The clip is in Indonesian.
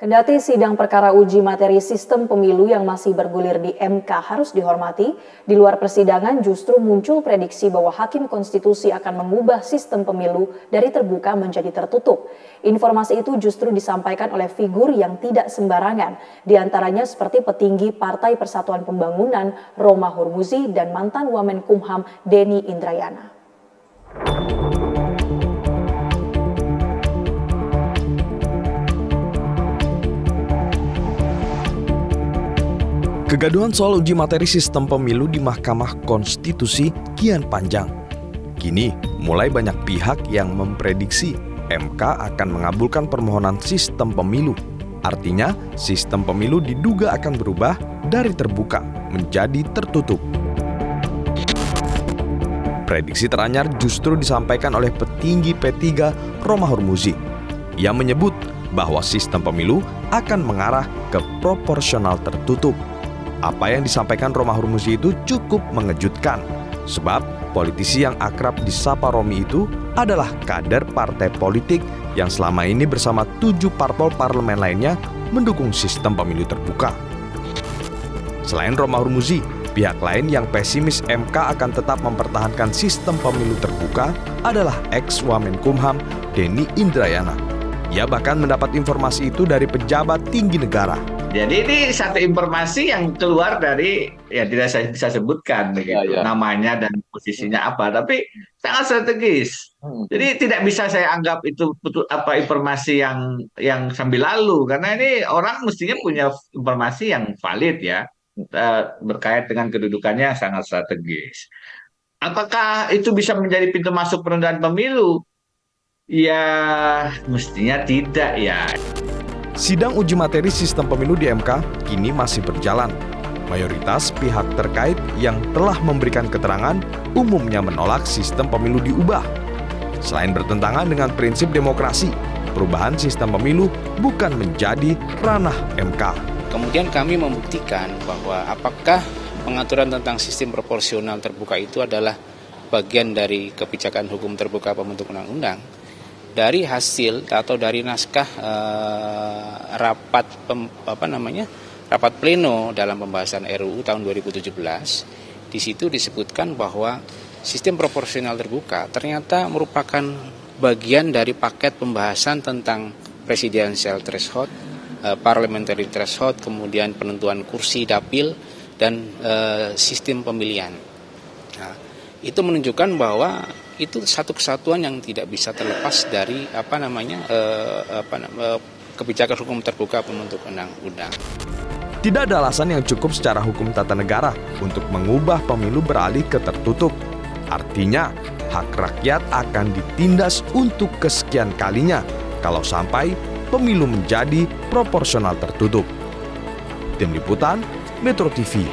Kendati sidang perkara uji materi sistem pemilu yang masih bergulir di MK harus dihormati, di luar persidangan justru muncul prediksi bahwa Hakim Konstitusi akan mengubah sistem pemilu dari terbuka menjadi tertutup. Informasi itu justru disampaikan oleh figur yang tidak sembarangan, diantaranya seperti petinggi Partai Persatuan Pembangunan Roma Hurmuzi dan mantan Wamenkumham Denny Indrayana. Kegaduhan soal uji materi sistem pemilu di Mahkamah Konstitusi kian panjang. Kini, mulai banyak pihak yang memprediksi MK akan mengabulkan permohonan sistem pemilu. Artinya, sistem pemilu diduga akan berubah dari terbuka menjadi tertutup. Prediksi teranyar justru disampaikan oleh petinggi P3 Roma Hurmuzi. Ia menyebut bahwa sistem pemilu akan mengarah ke proporsional tertutup. Apa yang disampaikan Roma Hurmuzi itu cukup mengejutkan, sebab politisi yang akrab disapa Romi itu adalah kader partai politik yang selama ini bersama 7 parpol parlemen lainnya mendukung sistem pemilu terbuka. Selain Roma Hurmuzi, pihak lain yang pesimis MK akan tetap mempertahankan sistem pemilu terbuka adalah ex-Wamenkumham Denny Indrayana. Ia bahkan mendapat informasi itu dari pejabat tinggi negara. Jadi ini satu informasi yang keluar dari, ya tidak saya bisa sebutkan begitu, namanya dan posisinya apa, tapi sangat strategis. Jadi tidak bisa saya anggap itu informasi yang sambil lalu, karena ini orang mestinya punya informasi yang valid ya, berkait dengan kedudukannya yang sangat strategis. Apakah itu bisa menjadi pintu masuk penundaan pemilu? Ya, mestinya tidak ya. Sidang uji materi sistem pemilu di MK kini masih berjalan. Mayoritas pihak terkait yang telah memberikan keterangan umumnya menolak sistem pemilu diubah. Selain bertentangan dengan prinsip demokrasi, perubahan sistem pemilu bukan menjadi ranah MK. Kemudian kami membuktikan bahwa apakah pengaturan tentang sistem proporsional terbuka itu adalah bagian dari kebijakan hukum terbuka pembentuk undang-undang. Dari hasil atau dari naskah rapat pleno dalam pembahasan RUU tahun 2017, di situ disebutkan bahwa sistem proporsional terbuka ternyata merupakan bagian dari paket pembahasan tentang presidensial threshold, parliamentary threshold, kemudian penentuan kursi dapil dan sistem pemilihan. Nah, itu menunjukkan bahwa itu satu kesatuan yang tidak bisa terlepas dari kebijakan hukum terbuka pembentuk undang-undang. Tidak ada alasan yang cukup secara hukum tata negara untuk mengubah pemilu beralih ke tertutup. Artinya, hak rakyat akan ditindas untuk kesekian kalinya kalau sampai pemilu menjadi proporsional tertutup. Tim Liputan, Metro TV.